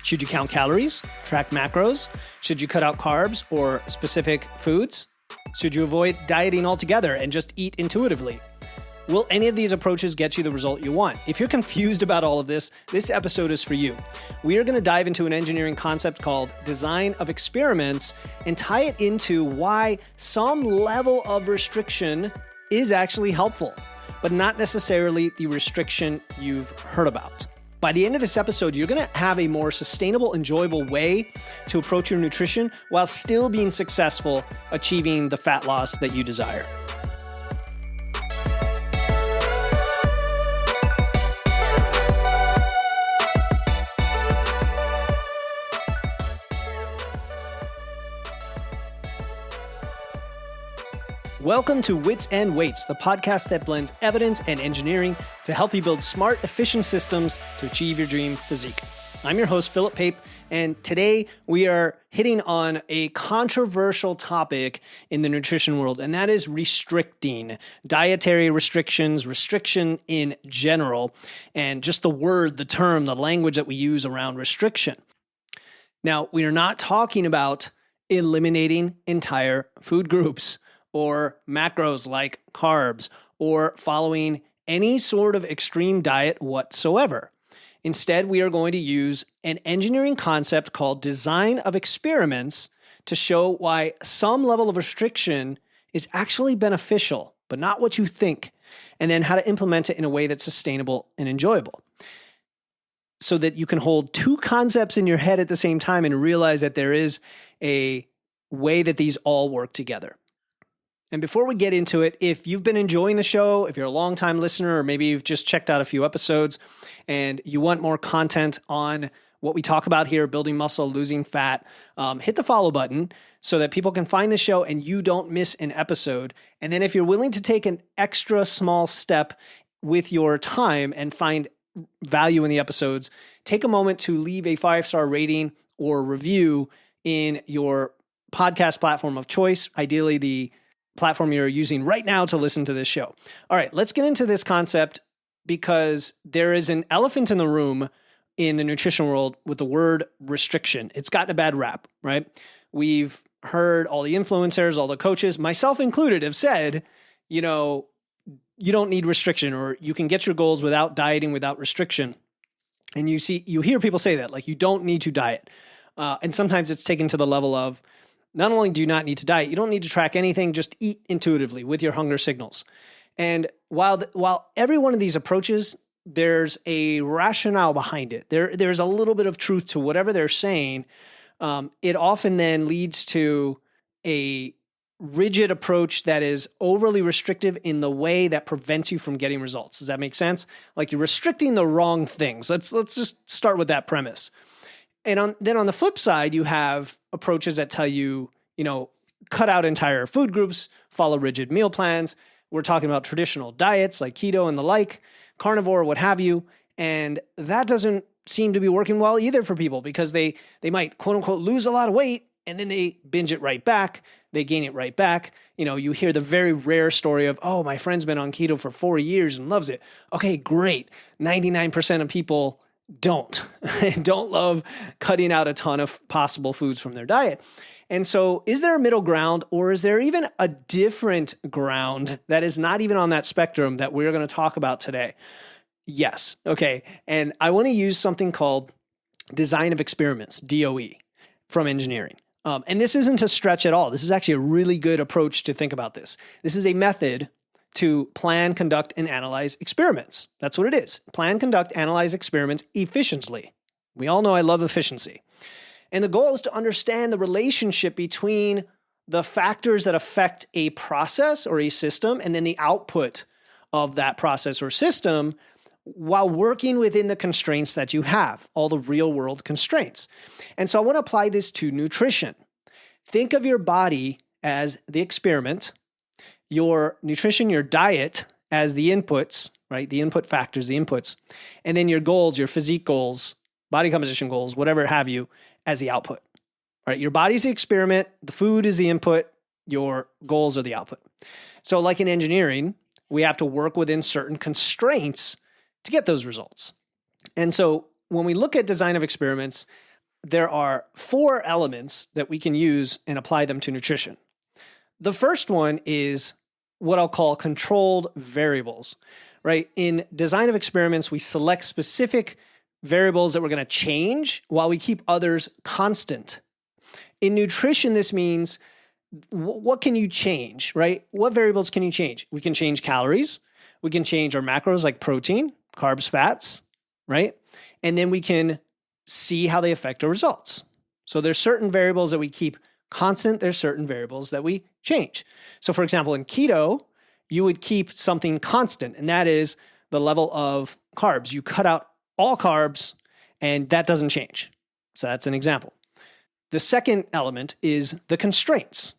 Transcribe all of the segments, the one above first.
Should you count calories, track macros? Should you cut out carbs or specific foods? Should you avoid dieting altogether and just eat intuitively? Will any of these approaches get you the result you want? If you're confused about all of this, this episode is for you. We are going to dive into an engineering concept called design of experiments and tie it into why some level of restriction is actually helpful, but not necessarily the restriction you've heard about. By the end of this episode, you're going to have a more sustainable, enjoyable way to approach your nutrition while still being successful achieving the fat loss that you desire. Welcome to Wits and Weights, the podcast that blends evidence and engineering to help you build smart, efficient systems to achieve your dream physique. I'm your host, Philip Pape, and today we are hitting on a controversial topic in the nutrition world, and that is restricting, dietary restrictions, restriction in general, and just the word, the term, the language that we use around restriction. Now, we are not talking about eliminating entire food groups or macros like carbs, or following any sort of extreme diet whatsoever. Instead, we are going to use an engineering concept called design of experiments to show why some level of restriction is actually beneficial, but not what you think, and then how to implement it in a way that's sustainable and enjoyable. So that you can hold two concepts in your head at the same time and realize that there is a way that these all work together. And before we get into it, if you've been enjoying the show, if you're a longtime listener, or maybe you've just checked out a few episodes and you want more content on what we talk about here, building muscle, losing fat, hit the follow button so that people can find the show and you don't miss an episode. And then if you're willing to take an extra small step with your time and find value in the episodes, take a moment to leave a 5-star rating or review in your podcast platform of choice, ideally the platform you're using right now to listen to this show. All right, let's get into this concept because there is an elephant in the room in the nutrition world with the word restriction. It's gotten a bad rap, right? We've heard all the influencers, all the coaches, myself included, have said, you don't need restriction, or you can get your goals without dieting, without restriction. And you hear people say that, like, you don't need to diet. And sometimes it's taken to the level of, not only do you not need to diet, you don't need to track anything, just eat intuitively with your hunger signals. And while every one of these approaches, there's a rationale behind it. There's a little bit of truth to whatever they're saying. It often then leads to a rigid approach that is overly restrictive in the way that prevents you from getting results. Does that make sense? Like you're restricting the wrong things. Let's just start with that premise. And then on the flip side, you have approaches that tell you, cut out entire food groups, follow rigid meal plans. We're talking about traditional diets like keto and the like, carnivore, what have you. And that doesn't seem to be working well either for people because they might, quote unquote, lose a lot of weight and then they binge it right back. They gain it right back. You hear the very rare story of, oh, my friend's been on keto for 4 years and loves it. Okay, great. 99% of people don't love cutting out a ton of possible foods from their diet. And so is there a middle ground, or is there even a different ground that is not even on that spectrum that we're going to talk about today? Yes. Okay. And I want to use something called design of experiments, DOE, from engineering. And this isn't a stretch at all. This is actually a really good approach to think about this. This is a method to plan, conduct, and analyze experiments. That's what it is. Plan, conduct, analyze experiments efficiently. We all know I love efficiency. And the goal is to understand the relationship between the factors that affect a process or a system and then the output of that process or system while working within the constraints that you have, all the real world constraints. And so I want to apply this to nutrition. Think of your body as the experiment, your nutrition, your diet as the inputs, right? The input factors, the inputs, and then your goals, your physique goals, body composition goals, whatever have you, as the output, right? Your body's the experiment, the food is the input, your goals are the output. So like in engineering, we have to work within certain constraints to get those results. And so when we look at design of experiments, there are 4 elements that we can use and apply them to nutrition. The first one is what I'll call controlled variables, right? In design of experiments, we select specific variables that we're going to change while we keep others constant. In nutrition, this means what can you change, right? What variables can you change? We can change calories. We can change our macros like protein, carbs, fats, right? And then we can see how they affect our results. So there's certain variables that we keep constant. There's certain variables that we change. So for example, in keto, you would keep something constant, and that is the level of carbs. You cut out all carbs, and that doesn't change. So that's an example. The second element is the constraints.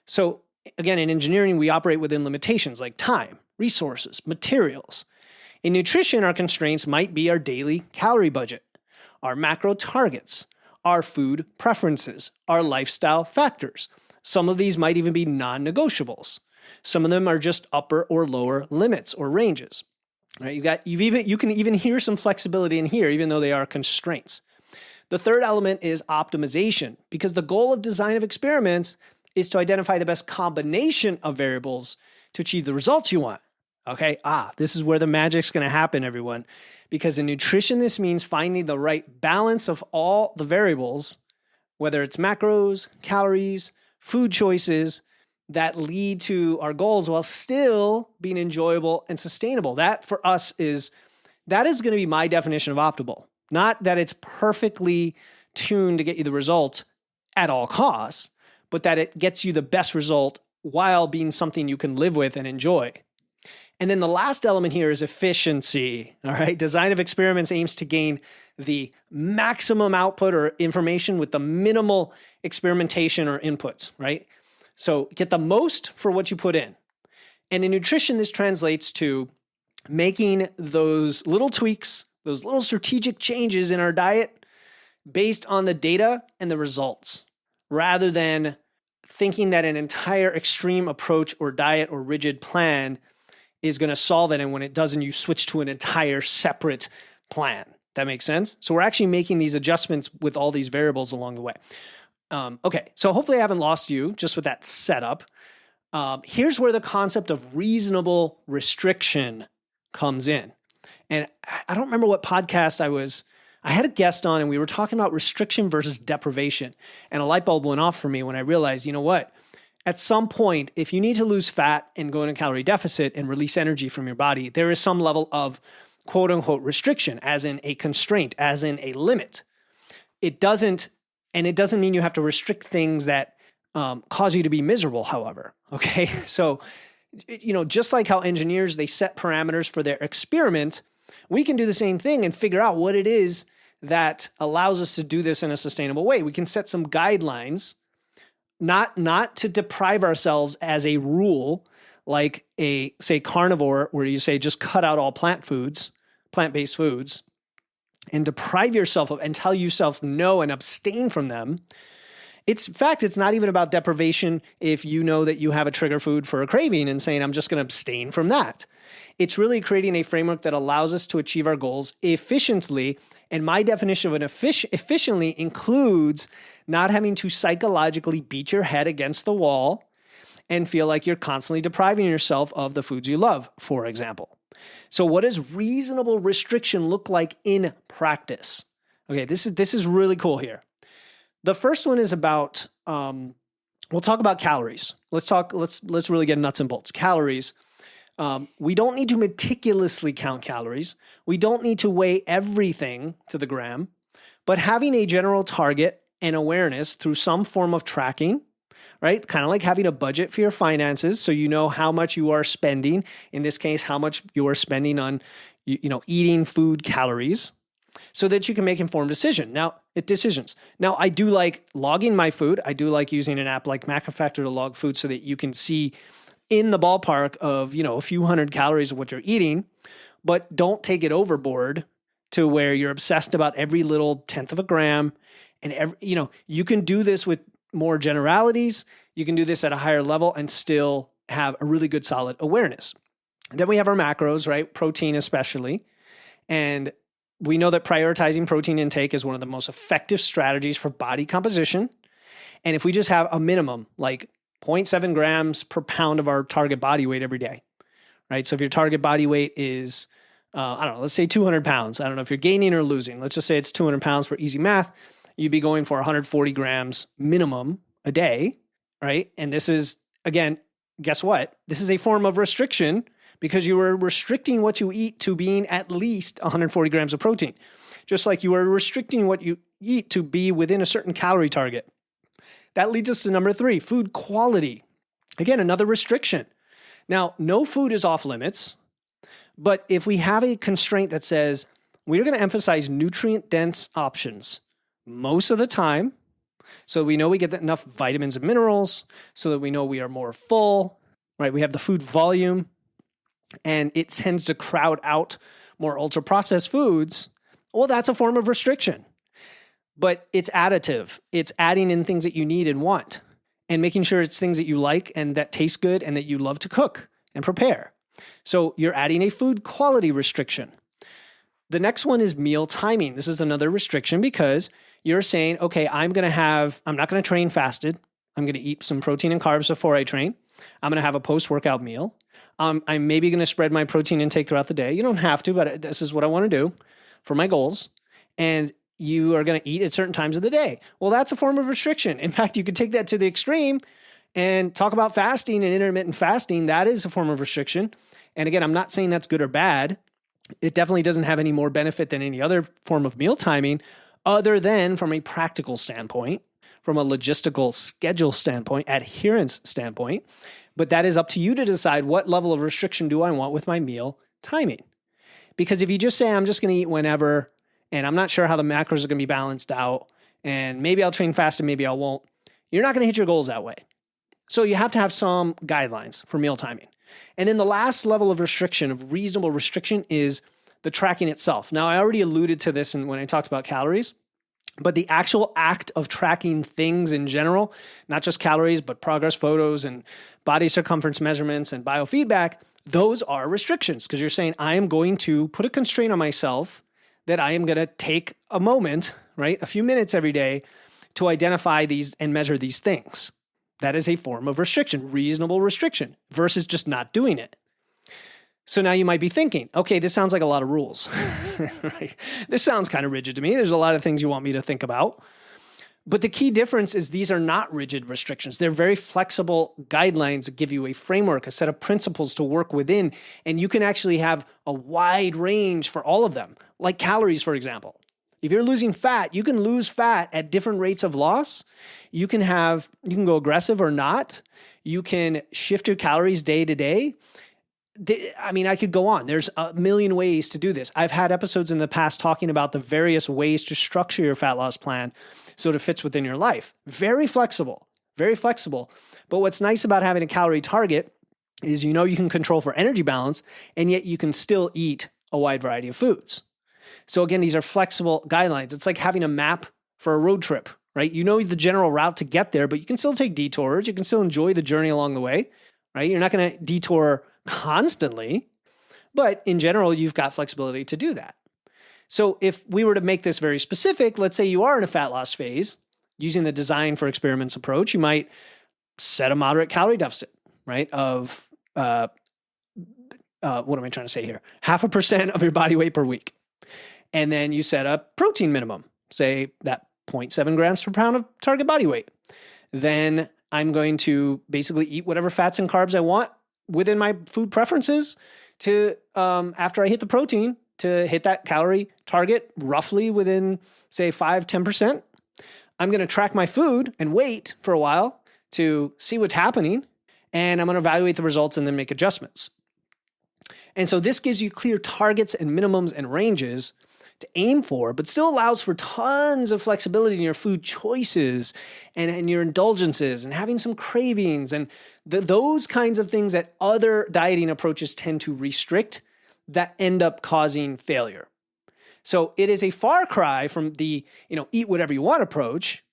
So again, in engineering, we operate within limitations like time, resources, materials. In nutrition, our constraints might be our daily calorie budget, our macro targets, our food preferences, our lifestyle factors. Some of these might even be non-negotiables. Some of them are just upper or lower limits or ranges. Right? You can even hear some flexibility in here, even though they are constraints. The third element is optimization, because the goal of design of experiments is to identify the best combination of variables to achieve the results you want. Okay? This is where the magic's going to happen, everyone. Because in nutrition, this means finding the right balance of all the variables, whether it's macros, calories, food choices, that lead to our goals while still being enjoyable and sustainable. That for us is going to be my definition of optimal. Not that it's perfectly tuned to get you the result at all costs, but that it gets you the best result while being something you can live with and enjoy. And then the last element here is efficiency. All right. Design of experiments aims to gain the maximum output or information with the minimal experimentation or inputs, right? So get the most for what you put in. And in nutrition, this translates to making those little tweaks, those little strategic changes in our diet based on the data and the results, rather than thinking that an entire extreme approach or diet or rigid plan is going to solve it. And when it doesn't, you switch to an entire separate plan. That makes sense? So we're actually making these adjustments with all these variables along the way. Okay, so hopefully I haven't lost you just with that setup. Here's where the concept of reasonable restriction comes in. And I don't remember what podcast I had a guest on, and we were talking about restriction versus deprivation. And a light bulb went off for me when I realized, you know what? At some point, if you need to lose fat and go in a calorie deficit and release energy from your body, there is some level of quote unquote restriction, as in a constraint, as in a limit. It doesn't mean you have to restrict things that cause you to be miserable, however. Okay. So, just like how engineers, they set parameters for their experiment, we can do the same thing and figure out what it is that allows us to do this in a sustainable way. We can set some guidelines, not to deprive ourselves as a rule, like say carnivore, where you say just cut out all plant-based foods, and deprive yourself of and tell yourself no and abstain from them. In fact, it's not even about deprivation if you know that you have a trigger food for a craving and saying, I'm just going to abstain from that. It's really creating a framework that allows us to achieve our goals efficiently. And my definition of an efficiently includes not having to psychologically beat your head against the wall and feel like you're constantly depriving yourself of the foods you love, for example. So what does reasonable restriction look like in practice? Okay, this is really cool here. The first one is about, we'll talk about calories. Let's really get nuts and bolts. Calories. We don't need to meticulously count calories. We don't need to weigh everything to the gram, but having a general target and awareness through some form of tracking, right? Kind of like having a budget for your finances, so you know how much you are spending. In this case, how much you are spending on, eating food calories, so that you can make informed decisions. Now, I do like logging my food. I do like using an app like McAfee to log food so that you can see in the ballpark of, a few hundred calories of what you're eating, but don't take it overboard to where you're obsessed about every little tenth of a gram. And you can do this with more generalities. You can do this at a higher level and still have a really good solid awareness. Then we have our macros, right? Protein especially. And we know that prioritizing protein intake is one of the most effective strategies for body composition. And if we just have a minimum, like 0.7 grams per pound of our target body weight every day, right? So if your target body weight is, I don't know, let's say 200 pounds. I don't know if you're gaining or losing. Let's just say it's 200 pounds for easy math. You'd be going for 140 grams minimum a day, right? And this is, again, guess what? This is a form of restriction because you were restricting what you eat to being at least 140 grams of protein, just like you are restricting what you eat to be within a certain calorie target. That leads us to number 3, food quality. Again, another restriction. Now, no food is off limits, but if we have a constraint that says we're going to emphasize nutrient-dense options most of the time, so we know we get enough vitamins and minerals, so that we know we are more full, right? We have the food volume, and it tends to crowd out more ultra-processed foods. Well, that's a form of restriction. But it's additive. It's adding in things that you need and want and making sure it's things that you like and that taste good and that you love to cook and prepare. So you're adding a food quality restriction. The next one is meal timing. This is another restriction because you're saying, okay, I'm not going to train fasted. I'm going to eat some protein and carbs before I train. I'm going to have a post-workout meal. I'm maybe going to spread my protein intake throughout the day. You don't have to, but this is what I want to do for my goals. And you are going to eat at certain times of the day. Well, that's a form of restriction. In fact, you could take that to the extreme and talk about fasting and intermittent fasting. That is a form of restriction. And again, I'm not saying that's good or bad. It definitely doesn't have any more benefit than any other form of meal timing, other than from a practical standpoint, from a logistical schedule standpoint, adherence standpoint. But that is up to you to decide what level of restriction do I want with my meal timing. Because if you just say, I'm just going to eat whenever, and I'm not sure how the macros are going to be balanced out, and maybe I'll train fast and maybe I won't, you're not going to hit your goals that way. So you have to have some guidelines for meal timing. And then the last level of restriction, of reasonable restriction, is the tracking itself. Now, I already alluded to this when I talked about calories, but the actual act of tracking things in general, not just calories, but progress photos and body circumference measurements and biofeedback, those are restrictions because you're saying I am going to put a constraint on myself that I am going to take a moment, right, a few minutes every day to identify these and measure these things. That is a form of restriction, reasonable restriction, versus just not doing it. So now you might be thinking, okay, this sounds like a lot of rules. Right? This sounds kind of rigid to me. There's a lot of things you want me to think about. But the key difference is these are not rigid restrictions. They're very flexible guidelines that give you a framework, a set of principles to work within, and you can actually have a wide range for all of them, like calories, for example. If you're losing fat, you can lose fat at different rates of loss. You can go aggressive or not. You can shift your calories day to day. I mean, I could go on. There's a million ways to do this. I've had episodes in the past talking about the various ways to structure your fat loss plan so it fits within your life. Very flexible, very flexible. But what's nice about having a calorie target is you can control for energy balance, and yet you can still eat a wide variety of foods. So again, these are flexible guidelines. It's like having a map for a road trip, right? You know the general route to get there, but you can still take detours. You can still enjoy the journey along the way, right? You're not going to detour constantly, but in general, you've got flexibility to do that. So if we were to make this very specific, let's say you are in a fat loss phase, using the design for experiments approach, you might set a moderate calorie deficit, right? Of, what am I trying to say here? 0.5% of your body weight per week. And then you set a protein minimum, say that 0.7 grams per pound of target body weight. Then I'm going to basically eat whatever fats and carbs I want within my food preferences to, after I hit the protein, to hit that calorie target roughly within, say, 5-10%. I'm going to track my food and wait for a while to see what's happening, and I'm going to evaluate the results and then make adjustments. And so this gives you clear targets and minimums and ranges to aim for, but still allows for tons of flexibility in your food choices and your indulgences and having some cravings and those kinds of things that other dieting approaches tend to restrict that end up causing failure. So it is a far cry from the, eat whatever you want approach,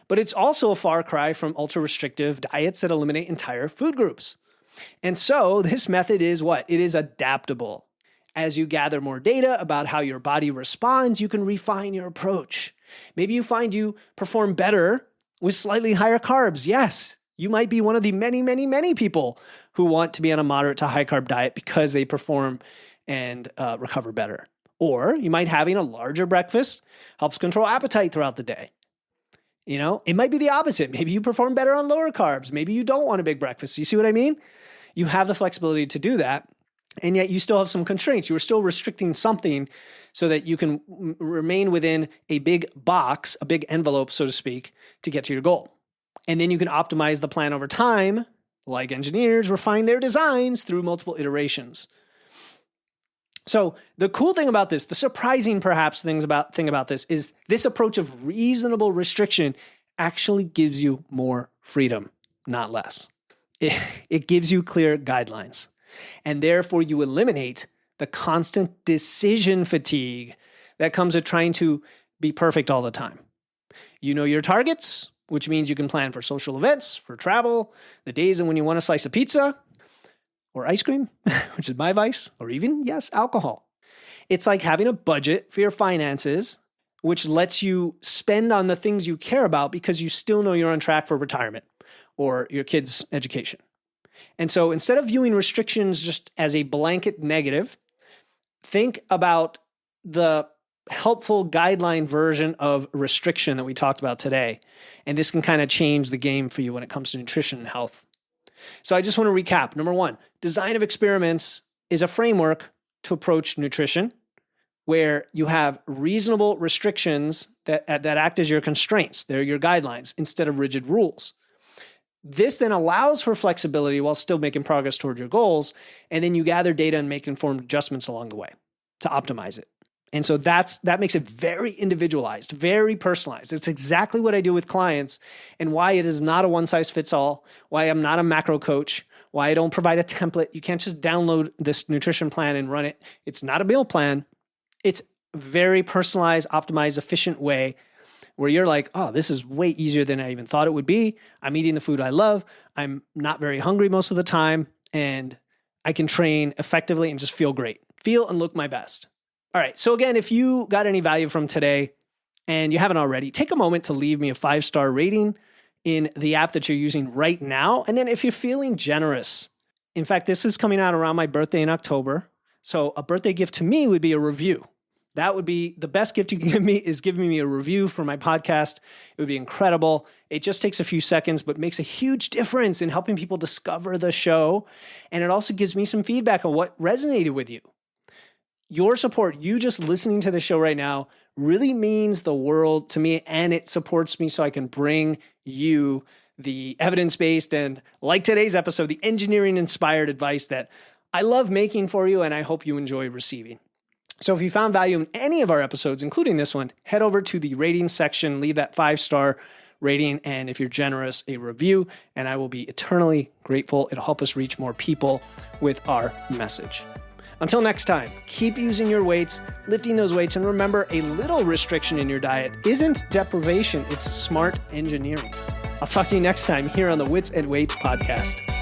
but it's also a far cry from ultra-restrictive diets that eliminate entire food groups. And so this method is what? It is adaptable. As you gather more data about how your body responds, you can refine your approach. Maybe you find you perform better with slightly higher carbs. Yes, you might be one of the many, many, many people who want to be on a moderate to high carb diet because they perform and recover better. Or you might having a larger breakfast helps control appetite throughout the day. You know, it might be the opposite. Maybe you perform better on lower carbs. Maybe you don't want a big breakfast. You see what I mean? You have the flexibility to do that. And yet you still have some constraints. You are still restricting something so that you can remain within a big box, a big envelope, so to speak, to get to your goal. And then you can optimize the plan over time, like engineers refine their designs through multiple iterations. So the cool thing about this, the surprising perhaps thing about this is this approach of reasonable restriction actually gives you more freedom, not less. It gives you clear guidelines. And therefore, you eliminate the constant decision fatigue that comes with trying to be perfect all the time. You know your targets, which means you can plan for social events, for travel, the days when you want a slice of pizza or ice cream, which is my vice, or even, yes, alcohol. It's like having a budget for your finances, which lets you spend on the things you care about because you still know you're on track for retirement or your kids' education. And so instead of viewing restrictions just as a blanket negative, think about the helpful guideline version of restriction that we talked about today. And this can kind of change the game for you when it comes to nutrition and health. So I just want to recap. Number one, design of experiments is a framework to approach nutrition where you have reasonable restrictions that act as your constraints. They're your guidelines instead of rigid rules. This then allows for flexibility while still making progress toward your goals. And then you gather data and make informed adjustments along the way to optimize it. And so that makes it very individualized, very personalized. It's exactly what I do with clients and why it is not a one size fits all, why I'm not a macro coach, why I don't provide a template. You can't just download this nutrition plan and run it. It's not a meal plan. It's a very personalized, optimized, efficient way where you're like, oh, this is way easier than I even thought it would be. I'm eating the food I love. I'm not very hungry most of the time. And I can train effectively and just feel great. Feel and look my best. All right. So again, if you got any value from today and you haven't already, take a moment to leave me a 5-star rating in the app that you're using right now. And then if you're feeling generous, in fact, this is coming out around my birthday in October. So a birthday gift to me would be a review. That would be the best gift you can give me is giving me a review for my podcast. It would be incredible. It just takes a few seconds, but makes a huge difference in helping people discover the show. And it also gives me some feedback on what resonated with you. Your support, you just listening to the show right now, really means the world to me, and it supports me so I can bring you the evidence-based and, like today's episode, the engineering-inspired advice that I love making for you and I hope you enjoy receiving. So if you found value in any of our episodes, including this one, head over to the rating section, leave that 5-star rating, and if you're generous, a review, and I will be eternally grateful. It'll help us reach more people with our message. Until next time, keep using your weights, lifting those weights, and remember, a little restriction in your diet isn't deprivation, it's smart engineering. I'll talk to you next time here on the Wits and Weights podcast.